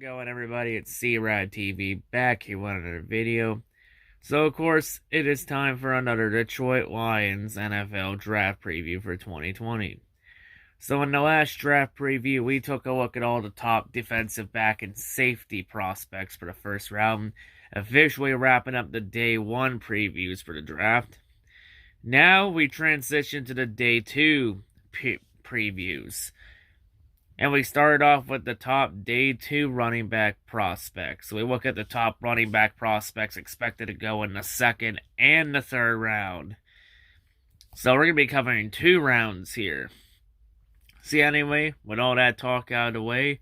it going, everybody? It's C-RadTV back here with another video. So, of course, it is time for another Detroit Lions NFL draft preview for 2020. So, in the last draft preview, we took a look at all the top defensive back and safety prospects for the first round, officially wrapping up the day one previews for the draft. Now, we transition to the day two previews. And we started off with the top day two running back prospects. So we look at the top running back prospects expected to go in the second and the third round. So we're going to be covering 2 rounds here. See, anyway, with all that talk out of the way,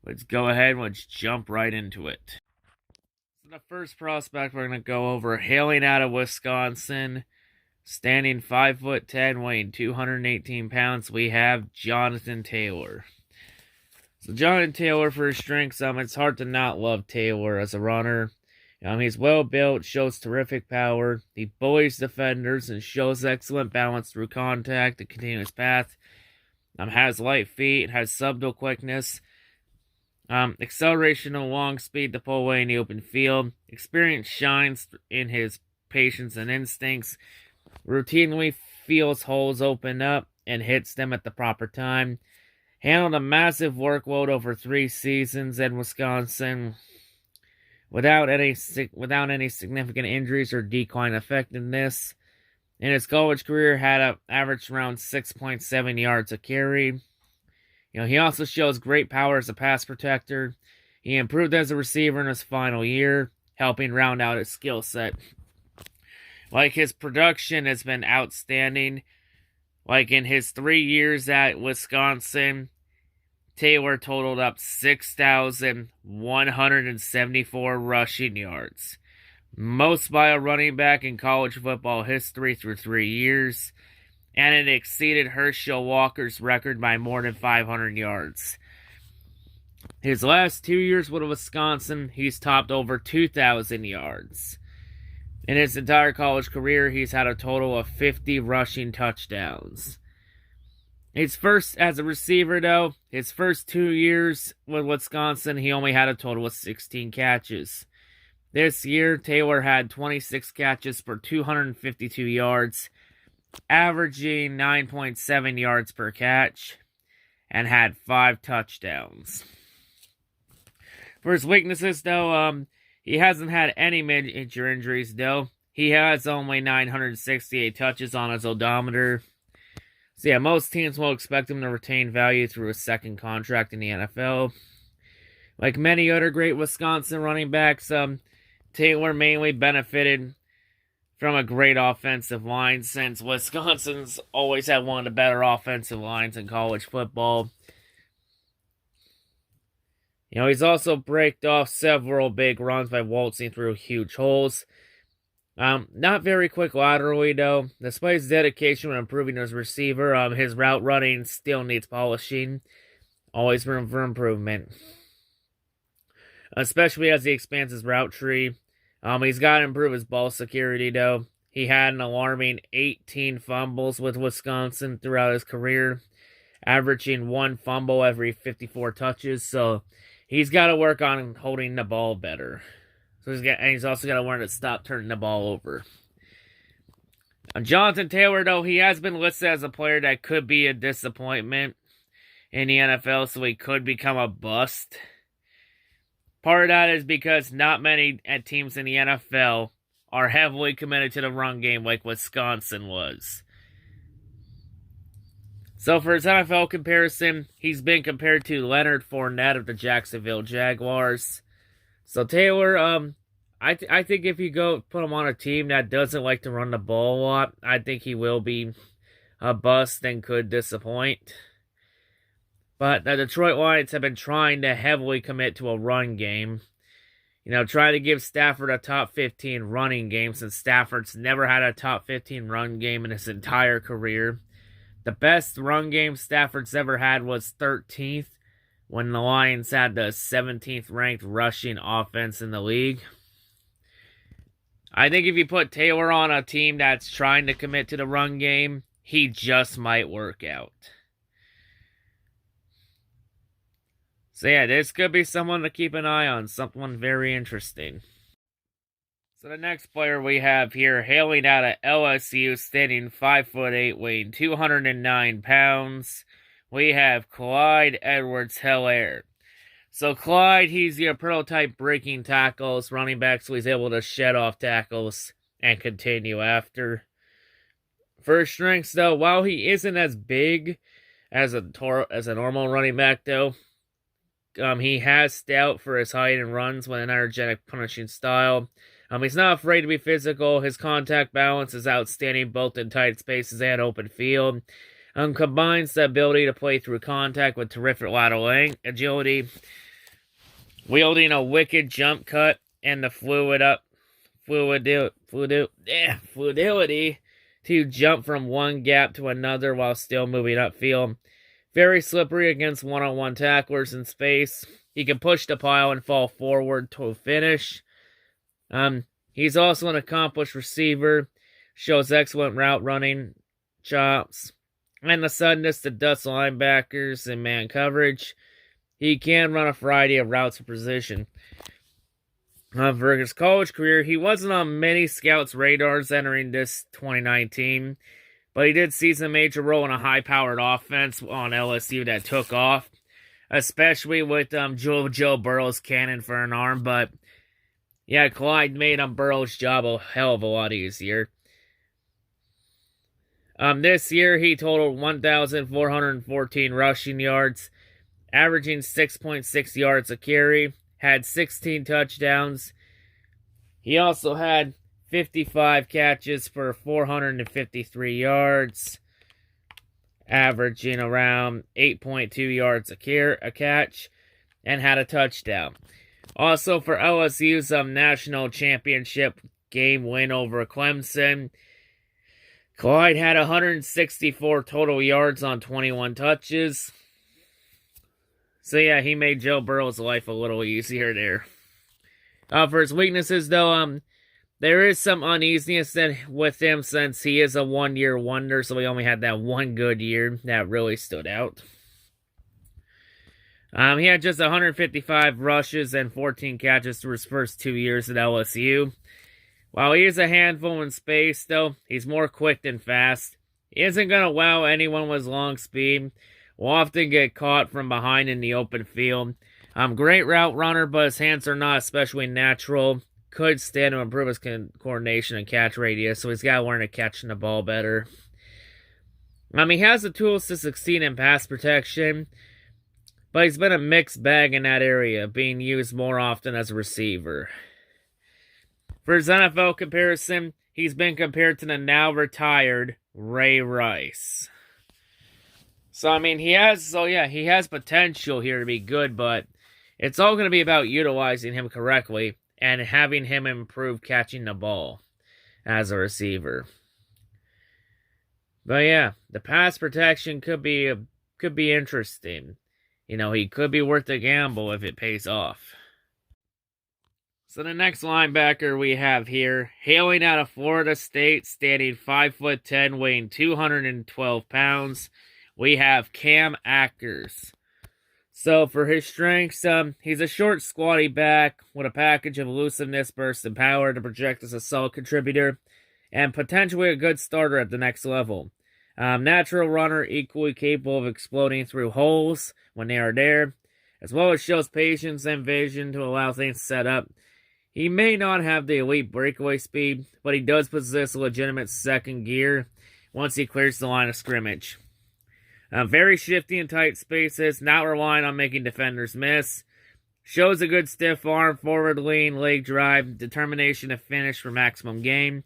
let's go ahead and let's jump right into it. So the first prospect we're going to go over, hailing out of Wisconsin, standing 5'10", weighing 218 pounds, we have Jonathan Taylor. So Jonathan Taylor, for his strengths, it's hard to not love Taylor as a runner. He's well built, shows terrific power. He bullies defenders and shows excellent balance through contact and continuous path. Has light feet, has subtle quickness. Acceleration and long speed to pull away in the open field. Experience shines in his patience and instincts. Routinely feels holes open up and hits them at the proper time. Handled a massive workload over 3 seasons in Wisconsin without any significant injuries or decline effectiveness. In his college career, had an average around 6.7 yards a carry. He also shows great power as a pass protector. He improved as a receiver in his final year, helping round out his skill set. His production has been outstanding. In his 3 years at Wisconsin, Taylor totaled up 6,174 rushing yards. Most by a running back in college football history through 3 years. And it exceeded Herschel Walker's record by more than 500 yards. His last 2 years with Wisconsin, he's topped over 2,000 yards. In his entire college career, he's had a total of 50 rushing touchdowns. As a receiver, though, his first 2 years with Wisconsin, he only had a total of 16 catches. This year, Taylor had 26 catches for 252 yards, averaging 9.7 yards per catch, and had 5 touchdowns. For his weaknesses, though, he hasn't had any major injuries, though. He has only 968 touches on his odometer. So yeah, most teams will expect him to retain value through a second contract in the NFL. Like many other great Wisconsin running backs, Taylor mainly benefited from a great offensive line since Wisconsin's always had one of the better offensive lines in college football. He's also braked off several big runs by waltzing through huge holes. Not very quick laterally, though. Despite his dedication when improving as receiver, his route running still needs polishing. Always room for improvement. Especially as he expands his route tree. He's got to improve his ball security, though. He had an alarming 18 fumbles with Wisconsin throughout his career, averaging 1 fumble every 54 touches, so he's got to work on holding the ball better. He's also got to learn to stop turning the ball over. Jonathan Taylor, though, he has been listed as a player that could be a disappointment in the NFL, so he could become a bust. Part of that is because not many teams in the NFL are heavily committed to the run game like Wisconsin was. So for his NFL comparison, he's been compared to Leonard Fournette of the Jacksonville Jaguars. So Taylor, I think if you go put him on a team that doesn't like to run the ball a lot, I think he will be a bust and could disappoint. But the Detroit Lions have been trying to heavily commit to a run game. Trying to give Stafford a top 15 running game since Stafford's never had a top 15 run game in his entire career. The best run game Stafford's ever had was 13th, when the Lions had the 17th ranked rushing offense in the league. I think if you put Taylor on a team that's trying to commit to the run game, he just might work out. So yeah, this could be someone to keep an eye on, someone very interesting. So the next player we have here, hailing out of LSU, standing 5'8", weighing 209 pounds, we have Clyde EdwardsHelaire. So Clyde, he's your prototype breaking tackles, running back, so he's able to shed off tackles and continue after. For his strengths, though, while he isn't as big as a normal running back, though, he has stout for his height and runs with an energetic punishing style. He's not afraid to be physical. His contact balance is outstanding both in tight spaces and open field. Combines the ability to play through contact with terrific lateral agility, wielding a wicked jump cut and the fluidity to jump from one gap to another while still moving upfield. Very slippery against one-on-one tacklers in space. He can push the pile and fall forward to a finish. He's also an accomplished receiver, shows excellent route running chops, and the suddenness to dust linebackers in man coverage. He can run a variety of routes for position. For his college career, he wasn't on many scouts' radars entering this 2019, but he did seize a major role in a high-powered offense on LSU that took off, especially with Joe Burrow's cannon for an arm, but yeah, Clyde made Burrow's job a hell of a lot easier. This year, he totaled 1,414 rushing yards, averaging 6.6 yards a carry, had 16 touchdowns. He also had 55 catches for 453 yards, averaging around 8.2 yards a catch, and had a touchdown. Also, for LSU's national championship game win over Clemson, Clyde had 164 total yards on 21 touches. So yeah, he made Joe Burrow's life a little easier there. For his weaknesses, though, there is some uneasiness with him since he is a one-year wonder, so he only had that one good year that really stood out. He had just 155 rushes and 14 catches through his first 2 years at LSU. While he is a handful in space, though, he's more quick than fast. He isn't going to wow anyone with long speed. Will often get caught from behind in the open field. Great route runner, but his hands are not especially natural. Could stand to improve his coordination and catch radius, so he's got to learn to catch the ball better. He has the tools to succeed in pass protection, but he's been a mixed bag in that area, being used more often as a receiver. For his NFL comparison, he's been compared to the now retired Ray Rice. So, he has potential here to be good, but it's all going to be about utilizing him correctly and having him improve catching the ball as a receiver. But yeah, the pass protection could be interesting. He could be worth a gamble if it pays off. So the next linebacker we have here, hailing out of Florida State, standing 5'10", weighing 212 pounds, we have Cam Akers. So for his strengths, he's a short, squatty back with a package of elusiveness, burst, and power to project as a solid contributor, and potentially a good starter at the next level. Natural runner, equally capable of exploding through holes when they are there, as well as shows patience and vision to allow things to set up. He may not have the elite breakaway speed, but he does possess a legitimate second gear once he clears the line of scrimmage. Very shifty in tight spaces, not relying on making defenders miss. Shows a good stiff arm, forward lean, leg drive, determination to finish for maximum gain.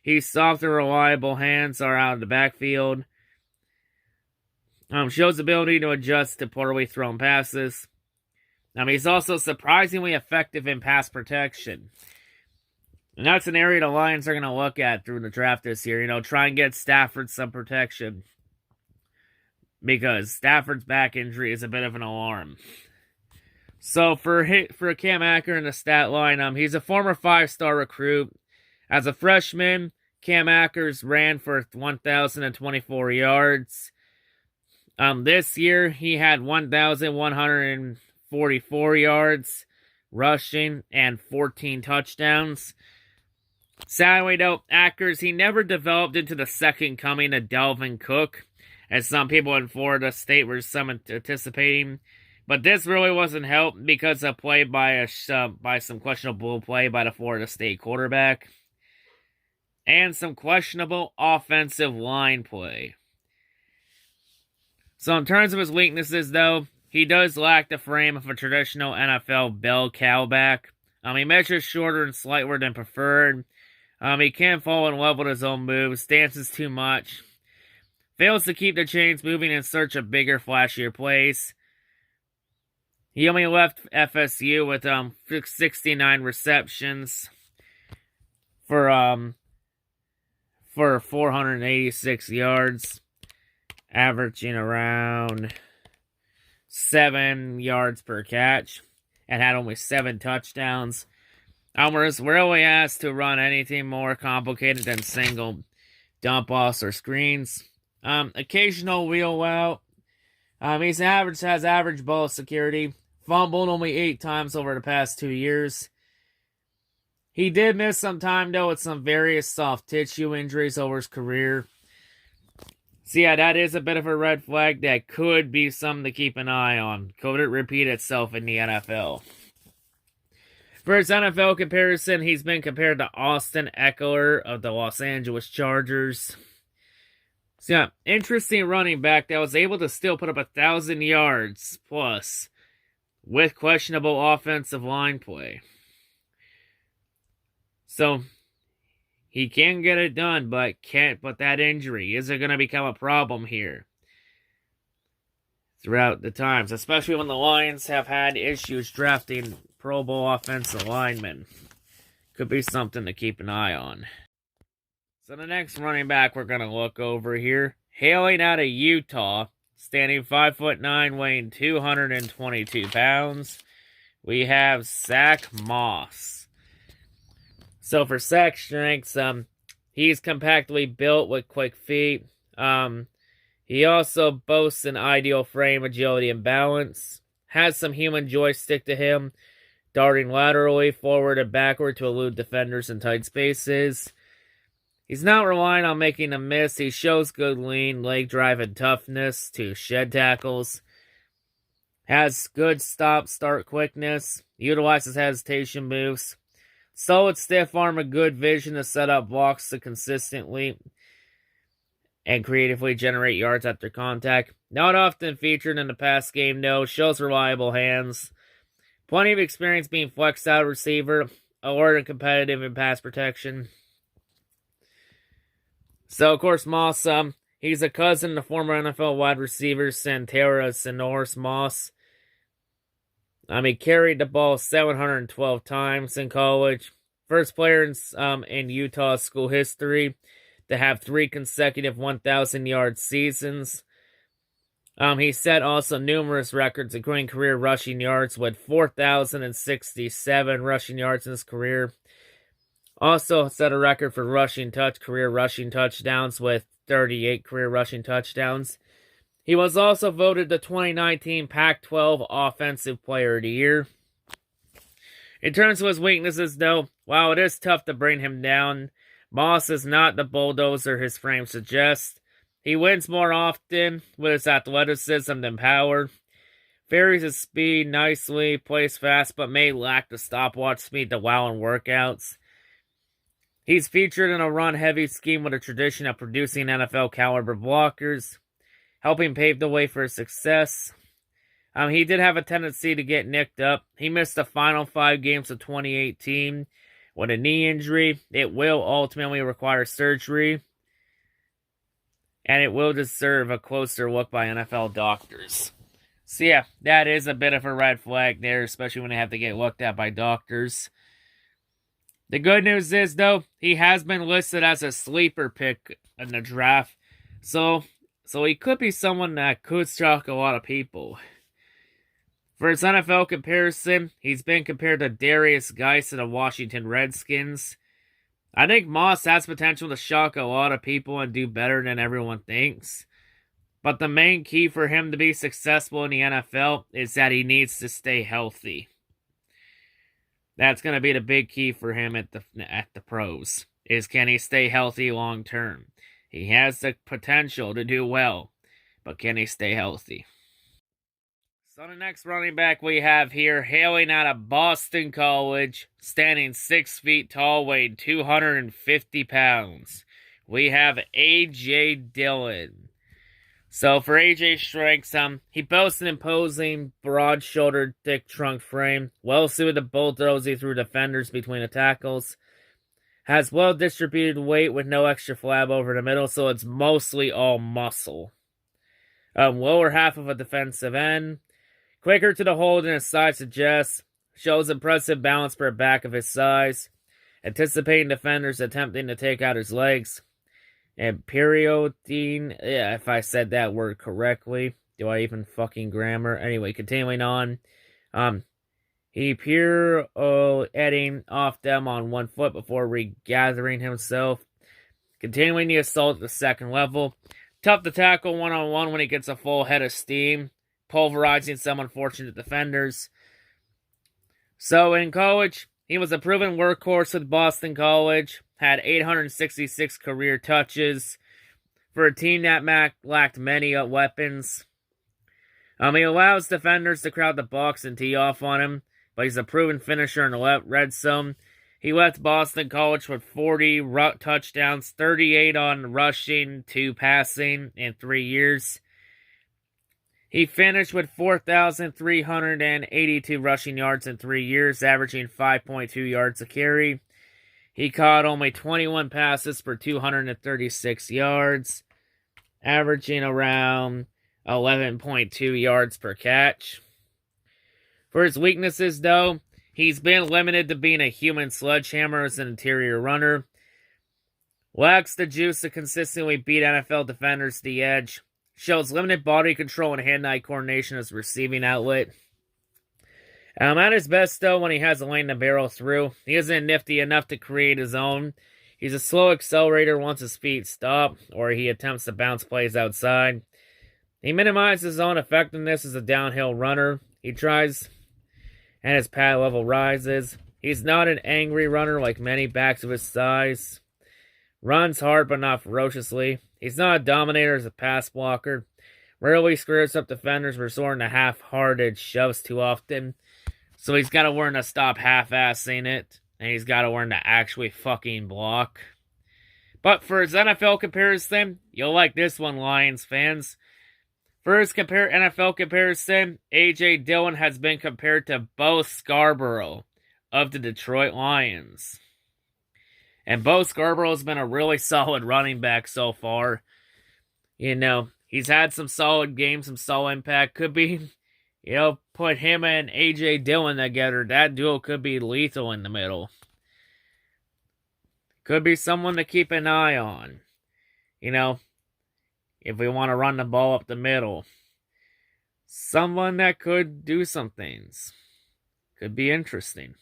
He's soft and reliable, hands are out of the backfield. Shows ability to adjust to poorly thrown passes. He's also surprisingly effective in pass protection. And that's an area the Lions are going to look at through the draft this year. Try and get Stafford some protection, because Stafford's back injury is a bit of an alarm. So for Cam Akers in the stat line, he's a former 5-star recruit. As a freshman, Cam Akers ran for 1,024 yards. This year, he had 1,105 44 yards rushing and 14 touchdowns. Sadly, though, Akers, he never developed into the second coming of Dalvin Cook, as some people in Florida State were anticipating. But this really wasn't helped because of play by some questionable play by the Florida State quarterback and some questionable offensive line play. So in terms of his weaknesses, though, he does lack the frame of a traditional NFL bell cow back. He measures shorter and slightly than preferred. He can't fall in love with his own moves, dances too much, fails to keep the chains moving in search of bigger, flashier plays. He only left FSU with 69 receptions for 486 yards, averaging around 7 yards per catch, and had only 7 touchdowns. Was rarely asked to run anything more complicated than single dump-offs or screens. Occasional wheel out. He has average ball security. Fumbled only 8 times over the past 2 years. He did miss some time, though, with some various soft tissue injuries over his career. So yeah, that is a bit of a red flag that could be something to keep an eye on. Could it repeat itself in the NFL? For his NFL comparison, he's been compared to Austin Eckler of the Los Angeles Chargers. So yeah, interesting running back that was able to still put up 1,000 yards plus with questionable offensive line play. So he can get it done, but can't. But that injury, is it going to become a problem here throughout the times, especially when the Lions have had issues drafting Pro Bowl offensive linemen? Could be something to keep an eye on. So the next running back we're going to look over here, hailing out of Utah, standing 5'9", weighing 222 pounds, we have Sac Moss. So for sack strengths, he's compactly built with quick feet. He also boasts an ideal frame, agility, and balance. Has some human joystick to him, darting laterally, forward, and backward to elude defenders in tight spaces. He's not relying on making a miss. He shows good lean, leg drive, and toughness to shed tackles. Has good stop-start quickness. Utilizes hesitation moves. Solid stiff arm and good vision to set up blocks to consistently and creatively generate yards after contact. Not often featured in the pass game, though. Shows reliable hands. Plenty of experience being flexed out receiver. Alert and competitive in pass protection. So, of course, Moss, he's a cousin to former NFL wide receiver Santera Sonoris Moss. He carried the ball 712 times in college. First player in Utah school history to have 3 consecutive 1,000-yard seasons. He set also numerous records, including career rushing yards with 4,067 rushing yards in his career. Also set a record for career rushing touchdowns with 38 career rushing touchdowns. He was also voted the 2019 Pac-12 Offensive Player of the Year. In terms of his weaknesses, though, while it is tough to bring him down, Moss is not the bulldozer his frame suggests. He wins more often with his athleticism than power. Varies his speed nicely, plays fast, but may lack the stopwatch speed to wow in workouts. He's featured in a run-heavy scheme with a tradition of producing NFL-caliber blockers, helping pave the way for his success. He did have a tendency to get nicked up. He missed the final 5 games of 2018 with a knee injury. It will ultimately require surgery, and it will deserve a closer look by NFL doctors. So yeah, that is a bit of a red flag there, especially when they have to get looked at by doctors. The good news is, though, he has been listed as a sleeper pick in the draft. So he could be someone that could shock a lot of people. For his NFL comparison, he's been compared to Darius Geis of the Washington Redskins. I think Moss has potential to shock a lot of people and do better than everyone thinks. But the main key for him to be successful in the NFL is that he needs to stay healthy. That's going to be the big key for him at the pros, is can he stay healthy long term? He has the potential to do well, but can he stay healthy? So the next running back we have here, hailing out of Boston College, standing 6 feet tall, weighing 250 pounds. We have Ajayi Dillon. So for AJ's strengths, he boasts an imposing, broad-shouldered, thick trunk frame, well-suited to bulldoze through defenders between the tackles, has well-distributed weight with no extra flab over the middle, so it's mostly all muscle. Lower half of a defensive end, quicker to the hold than his size suggests, shows impressive balance for a back of his size, anticipating defenders attempting to take out his legs. And periodine, yeah, if I said that word correctly. Do I even fucking grammar? Anyway, continuing on. He pirouetting off them on one foot before regathering himself. Continuing the assault at the second level. Tough to tackle one-on-one when he gets a full head of steam. Pulverizing some unfortunate defenders. So in college, he was a proven workhorse with Boston College. Had 866 career touches for a team that lacked many weapons. He allows defenders to crowd the box and tee off on him, but he's a proven finisher in the red zone. He left Boston College with 40 touchdowns, 38 on rushing, 2 passing in 3 years. He finished with 4,382 rushing yards in 3 years, averaging 5.2 yards a carry. He caught only 21 passes for 236 yards, averaging around 11.2 yards per catch. For his weaknesses, though, he's been limited to being a human sledgehammer as an interior runner. Lacks the juice to consistently beat NFL defenders to the edge. Shows limited body control and hand-eye coordination as a receiving outlet. At his best, though, when he has a lane to barrel through, he isn't nifty enough to create his own. He's a slow accelerator once his feet stop, or he attempts to bounce plays outside. He minimizes his own effectiveness as a downhill runner. He tries, and his pad level rises. He's not an angry runner like many backs of his size. Runs hard but not ferociously. He's not a dominator as a pass blocker. Rarely screws up defenders, resorting to half-hearted shoves too often. So he's got to learn to stop half-assing it, and he's got to learn to actually fucking block. But for his NFL comparison, you'll like this one, Lions fans. For his NFL comparison, Ajayi Dillon has been compared to Bo Scarborough of the Detroit Lions. And Bo Scarborough has been a really solid running back so far. You know, he's had some solid games, some solid impact. Could be, put him and Ajayi Dillon together. That duo could be lethal in the middle. Could be someone to keep an eye on. If we want to run the ball up the middle. Someone that could do some things. Could be interesting.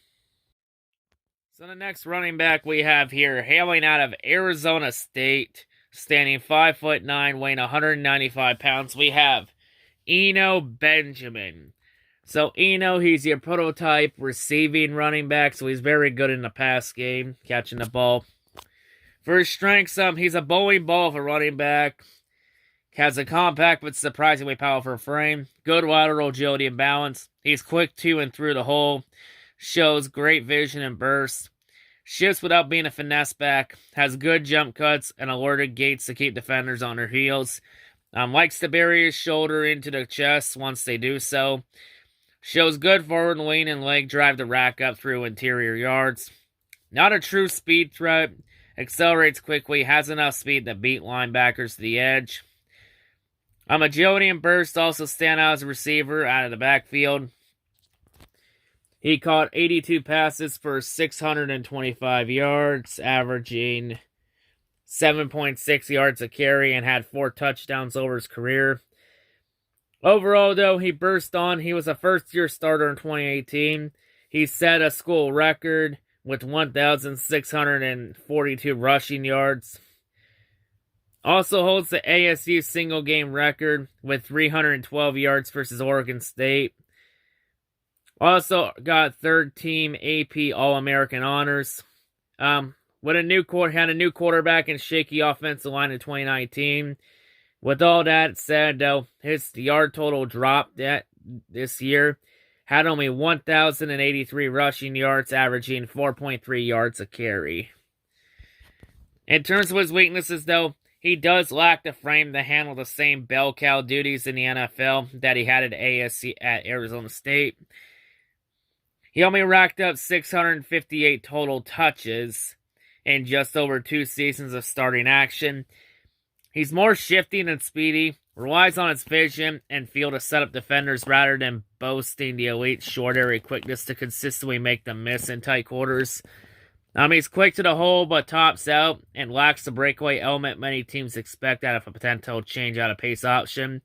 So the next running back we have here, hailing out of Arizona State, standing 5'9", weighing 195 pounds, we have Eno Benjamin. So Eno, he's your prototype receiving running back, so he's very good in the pass game, catching the ball. For his strengths, he's a bowling ball of a running back. Has a compact but surprisingly powerful frame. Good lateral agility and balance. He's quick to and through the hole. Shows great vision and burst. Shifts without being a finesse back. Has good jump cuts and alerted gaits to keep defenders on their heels. Likes to bury his shoulder into the chest once they do so. Shows good forward lean and leg drive to rack up through interior yards. Not a true speed threat. Accelerates quickly. Has enough speed to beat linebackers to the edge. Agility and burst also stand out as a receiver out of the backfield. He caught 82 passes for 625 yards, averaging 7.6 yards a carry, and had 4 touchdowns over his career. Overall, though, he burst on. He was a first-year starter in 2018. He set a school record with 1,642 rushing yards. Also holds the ASU single game record with 312 yards versus Oregon State. Also got third team AP All-American honors. With had a new quarterback and shaky offensive line in 2019. With all that said, though, his yard total dropped this year. Had only 1,083 rushing yards, averaging 4.3 yards a carry. In terms of his weaknesses, though, he does lack the frame to handle the same bell cow duties in the NFL that he had at ASC at Arizona State. He only racked up 658 total touches in just over 2 seasons of starting action. He's more shifty than speedy, relies on his vision and feel to set up defenders rather than boasting the elite short area quickness to consistently make them miss in tight quarters. He's quick to the hole but tops out and lacks the breakaway element many teams expect out of a potential change out of pace option.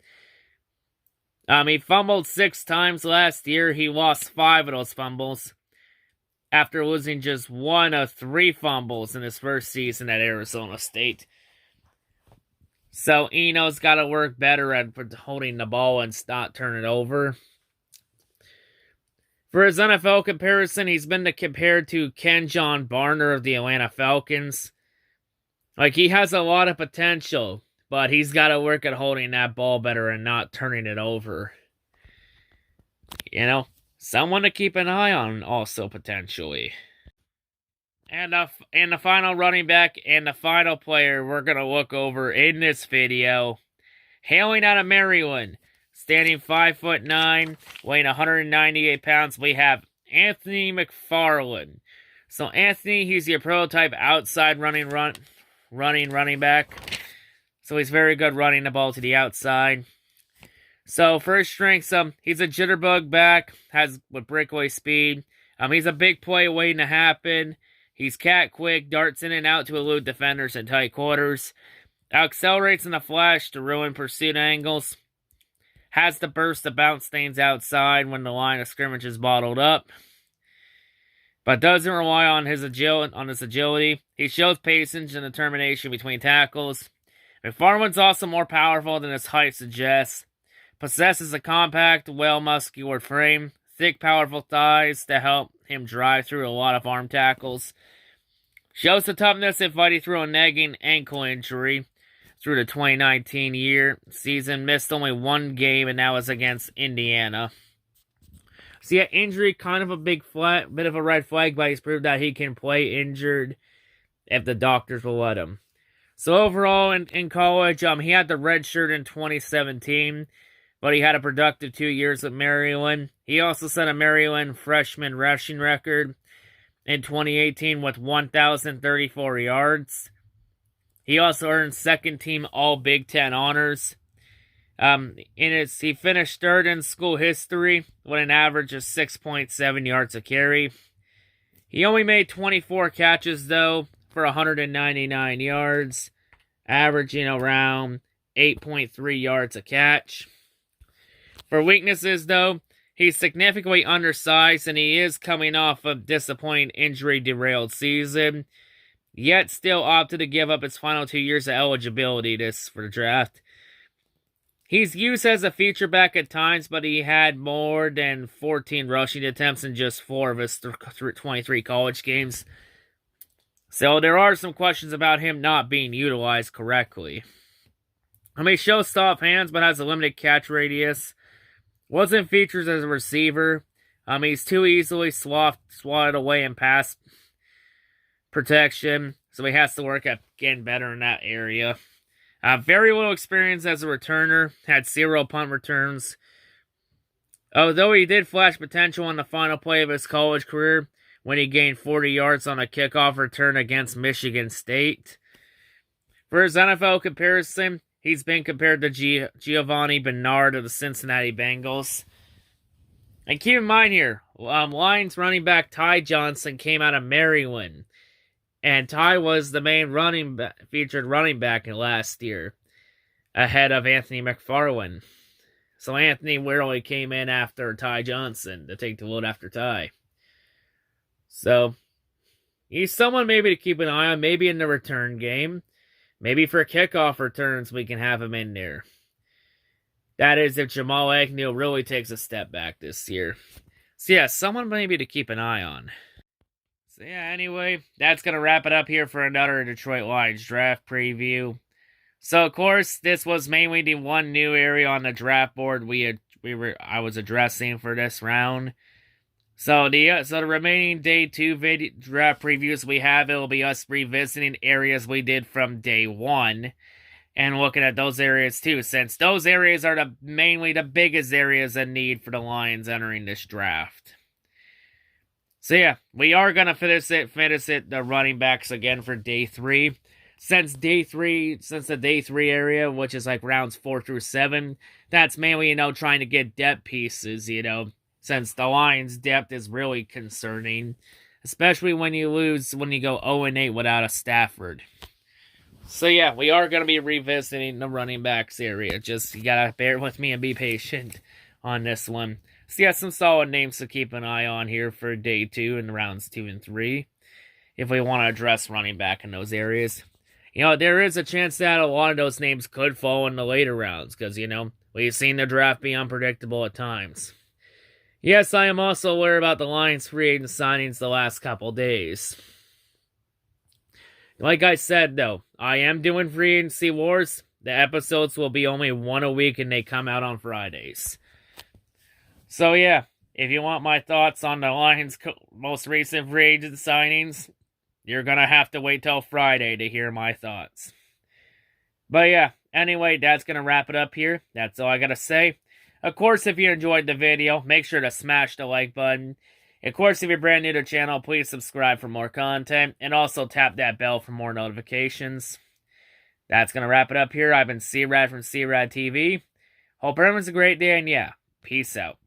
He fumbled 6 times last year. He lost 5 of those fumbles after losing just 1 of 3 fumbles in his first season at Arizona State. So Eno's got to work better at holding the ball and not turn it over. For his NFL comparison, he's been compared to Ken John Barner of the Atlanta Falcons. He has a lot of potential, but he's got to work at holding that ball better and not turning it over. Someone to keep an eye on also potentially. And the final running back and the final player we're going to look over in this video, hailing out of Maryland, standing 5'9", weighing 198 pounds, we have Anthony McFarland. So Anthony, he's your prototype outside running back. So he's very good running the ball to the outside. So for his strengths, he's a jitterbug back, with breakaway speed. He's a big play waiting to happen. He's cat quick, darts in and out to elude defenders in tight quarters. Accelerates in the flash to ruin pursuit angles. Has the burst to bounce things outside when the line of scrimmage is bottled up. But doesn't rely on his agility. He shows patience and determination between tackles. McFarland's also more powerful than his height suggests. Possesses a compact, well-muscular frame. Thick, powerful thighs to help him drive through a lot of arm tackles. Shows the toughness in fighting through a nagging ankle injury through the 2019 season. Missed only 1 game, and that was against Indiana. So yeah, injury, kind of a bit of a red flag, but he's proved that he can play injured if the doctors will let him. So overall, in college, he had the red shirt in 2017, but he had a productive 2 years at Maryland. He also set a Maryland freshman rushing record in 2018 with 1,034 yards. He also earned second-team All-Big Ten honors. He finished third in school history with an average of 6.7 yards a carry. He only made 24 catches, though, for 199 yards, averaging around 8.3 yards a catch. For weaknesses, though, he's significantly undersized, and he is coming off a disappointing injury-derailed season, yet still opted to give up his final 2 years of eligibility for the draft. He's used as a feature back at times, but he had more than 14 rushing attempts in just 4 of his 23 college games. So there are some questions about him not being utilized correctly. He shows soft hands, but has a limited catch radius. Wasn't featured as a receiver. He's too easily swatted away in pass protection, so he has to work at getting better in that area. Very little experience as a returner. Had 0 punt returns. Although he did flash potential on the final play of his college career when he gained 40 yards on a kickoff return against Michigan State. For his NFL comparison, he's been compared to Giovanni Bernard of the Cincinnati Bengals. And keep in mind here, Lions running back Ty Johnson came out of Maryland. And Ty was the main featured running back last year, ahead of Anthony McFarland. So Anthony Weirley came in after Ty Johnson to take the load after Ty. So he's someone maybe to keep an eye on, maybe in the return game. Maybe for kickoff returns, we can have him in there. That is, if Jamal Agnew really takes a step back this year. So yeah, someone maybe to keep an eye on. So yeah, anyway, that's going to wrap it up here for another Detroit Lions draft preview. So, of course, this was mainly the one new area on the draft board I was addressing for this round. So the remaining day 2 draft previews we have, it'll be us revisiting areas we did from day 1 and looking at those areas too, since those areas are mainly the biggest areas in need for the Lions entering this draft. So yeah, we are gonna finish the running backs again for day 3. Since the day 3 area, which is like rounds 4 through 7, that's mainly, trying to get depth pieces, since the Lions' depth is really concerning, especially when you go 0-8 without a Stafford. So yeah, we are going to be revisiting the running backs area. Just, you got to bear with me and be patient on this one. So yeah, some solid names to keep an eye on here for day 2 and rounds 2 and 3, if we want to address running back in those areas. There is a chance that a lot of those names could fall in the later rounds, because, we've seen the draft be unpredictable at times. Yes, I am also aware about the Lions free agent signings the last couple days. Like I said, though, I am doing free agency wars. The episodes will be only one a week, and they come out on Fridays. So yeah, if you want my thoughts on the Lions' most recent free agent signings, you're going to have to wait till Friday to hear my thoughts. But yeah, anyway, that's going to wrap it up here. That's all I got to say. Of course, if you enjoyed the video, make sure to smash the like button. Of course, if you're brand new to the channel, please subscribe for more content. And also tap that bell for more notifications. That's going to wrap it up here. I've been C-Rad from C-RadTV. Hope everyone's a great day, and yeah, peace out.